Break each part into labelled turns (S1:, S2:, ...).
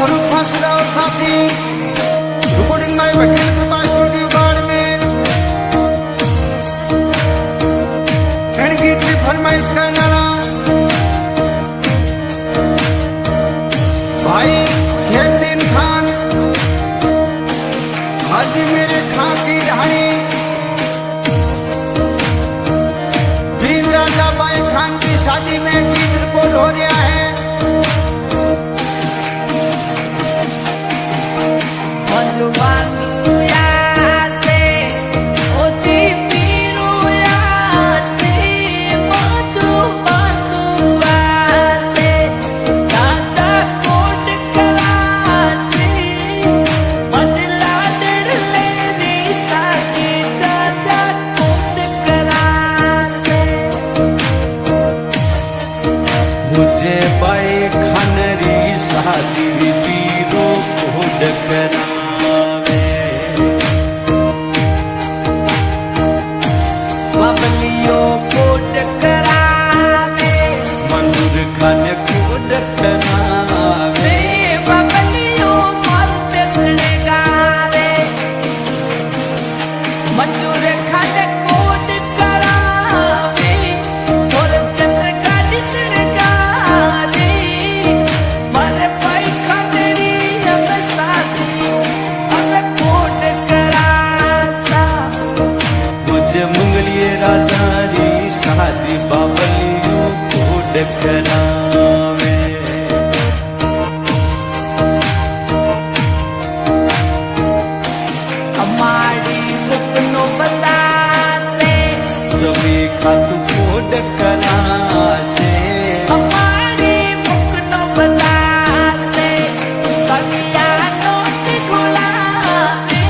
S1: स्वरूप फांसुरा और साथी रिकॉर्डिंग बाय वकील कृपा स्टूडियो बाड़मेर। गीत की फरमाइश करने वाला भाई खेमदीन खान हाजी मेरे खां की ढाणी वीर राजा बाई खान की शादी में गीत रिकॉर्ड हो रहा है।
S2: मुझे बाई खानरी शादी वीरो कोड करावे
S3: बबलियों कोड करावे
S2: मंदूर खान कोड करावे
S3: बबलियों मारुते सड़गावे मंजूर खान कोड करावे और चंद्र का सड़गावे मारे भाई खानरी अब शादी अब कोड करासा
S2: मुझे मंगलिए राजा री शादी बाबलियों कोड करावे
S3: हमारी मुकनो बतासे
S2: जमी खातू कोड करासे
S3: हमारी मुकनो बतासे सगिया नोट गुलाबी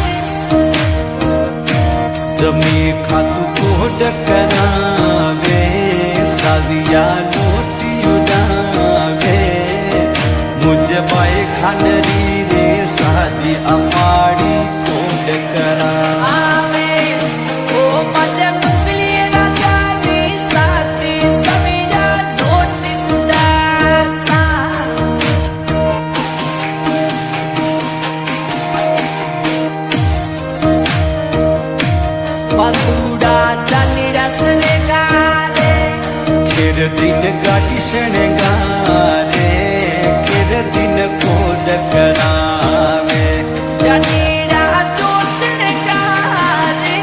S2: जमी खातू कोड करावे साविया नोटी उड़ावे मुझे बाई खानरी रे शादी अमाड़ी कोड करावे
S3: ओ मजे मुगलिए राजा दी साथी सविया नोट गुलासा बंदूड़ा जानी रसने गारे
S2: फिर दिन गाड़ी शणगारे फिर दिन कोड करावे
S3: जनीड़ा जोशने गारे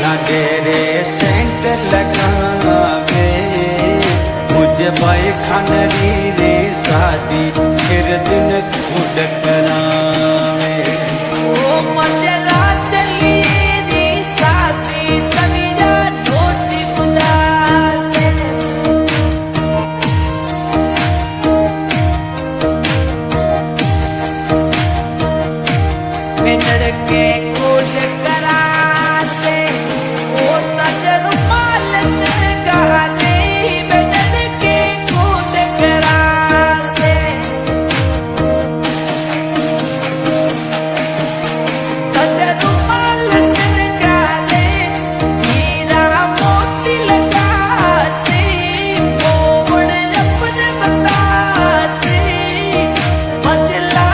S2: लागे रे सेंट लगावे मुझे बाई खानरी रे शादी फिर दिन कोड करावे
S3: ओ मजे रात लिए दी साथी सविया नोटी उदासे मिनर के कोड करासे ओ नजर माल से गाने मिनर के कोड करासे नजर माल से गाने हीरा मोती लगासे मोड़ अपने बतासे मजला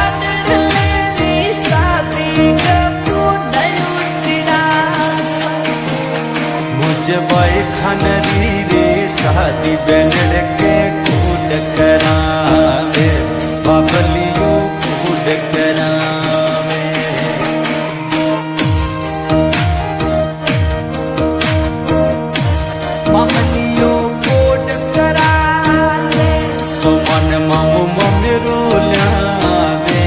S3: लेनी शादी कबू नयू सिरासा
S2: मुझे बाई खानरी रे शादी बनर के कोड करावे बाबलियों कोड करावे
S3: बबलियों कोड करासे
S2: सुमन मामू मम्मी रोलावे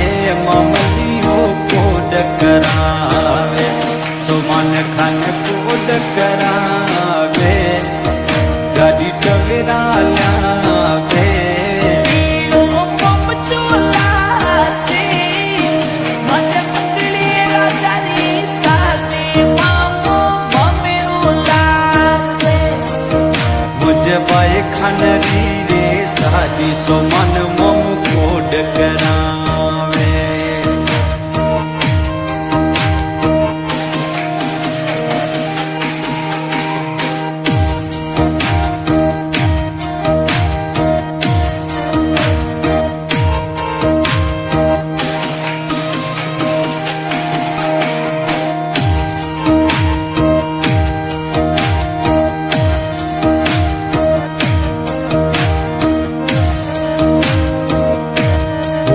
S2: मामलियों कोड करावे सुमन खान कोड करावे गाड़ी टवेरा लावे
S3: वीरों पम चोलासे मजे मुगलिए राजा री शादी मामो ममेरुलासे
S2: मुझे बाई खानरी रे शादी सुमन मम कोड करावे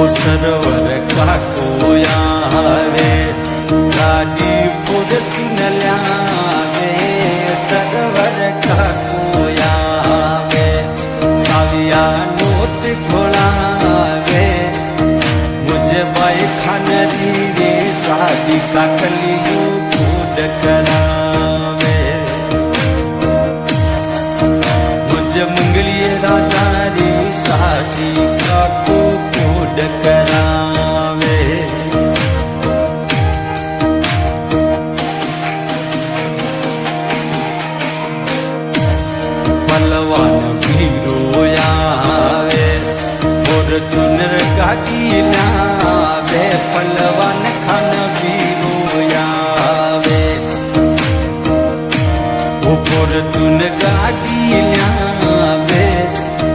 S2: वो सरोवर का कोयावे गाड़ी पुरत न ल्यावे सरोवर का कोयावे साविया नोट खोलावे मुझे बाई खानरी रे शादी का कलियो कूद करावे मुझे मंगलिए राजा रे शादी का कूद करावे पलवान भी रोयावे और चुनर गाड़ी लावे पलवान खान भी रोयावे ऊपर चुन गाड़ी लावे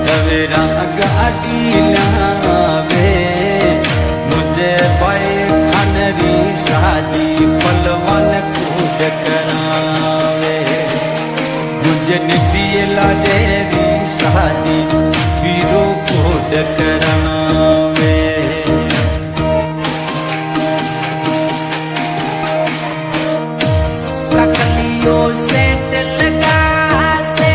S2: रवेरा गाड़ी लावे मुझे बाई खानरी शादी पलवान कूद करावे मुझे नितिये लाडेरी शादी वीरो कूद करावे
S3: ककलियो सेट लगा से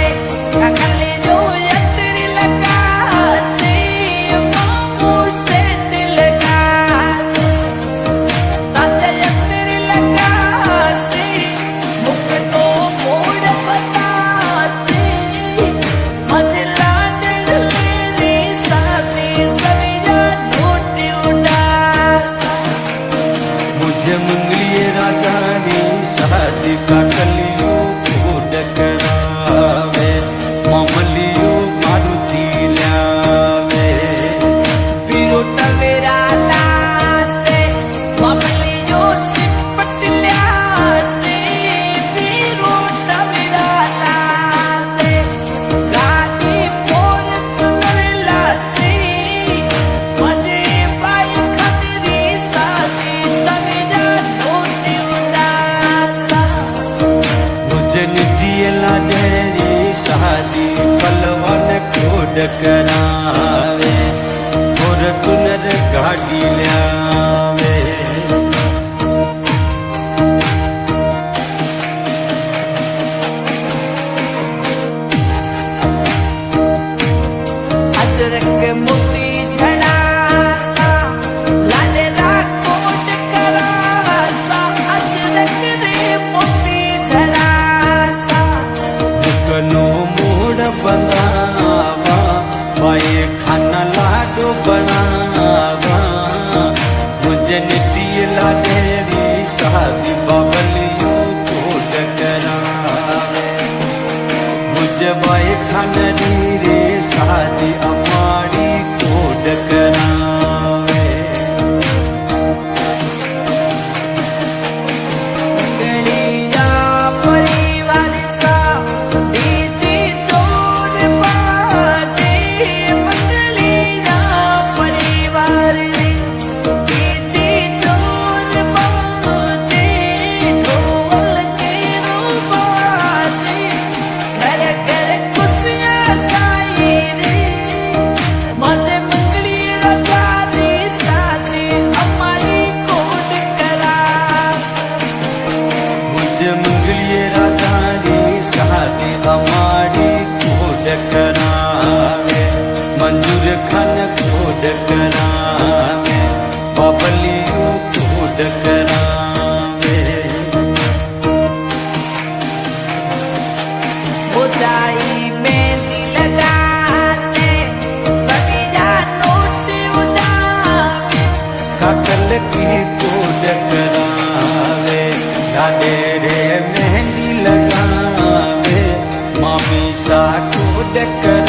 S3: ककलियो यत्री लगा से मामू सेट लगा से ताजा यत्री लगा से मुख तो मोड़ बता से मजला दिल मेरी साथी सविया नोटी उड़ासा
S2: मुझे मंगलिए राजा री शादी का कलियो कूद करावे मामलियो मारुति लावे
S3: वीरो टवेरा लासे मामलियो सिपट ल्यासे वीरो टवेरा लासे गाड़ी पोर सुनर लासे मजे बाई खतरी साथी सविया नोटी उड़ासा
S2: मुझे नितिये लाडेरी शादी पलवान कूद करावे और तुनर गाड़ी लावे
S3: अजरक मोती झड़ासा लाडेरा कोट करासा अजरक रे मोती झड़ासा
S2: मुकनो मूड बनावा बाई खाना लाडो बनावा मुझे नितिये लाडेरी शादी बाबलियो कूद करावे मुझे बाई खानरी रे शादी अमाड़ी कूद करावे
S3: मंगलिया परिवार सा दीदी जोर बाजे मंगलिया परिवार रे दीदी जोर बाजे ढोल के रूबाजे घर घर खुशियाँ छाई रे मन मंगलिया शादी शादी हमारी कोड करा
S2: मुझे मंगलिए राजा री शादी अमाड़ी कूद करावे मंजूर खान कूद करावे बाबलियो कूद करावे
S3: बुझाई मेहंदी लगा से सविया नोट उड़ावे
S2: काकल की कूद करावे लाडे रे मेहंदी लगावे मामी सा कूद करावे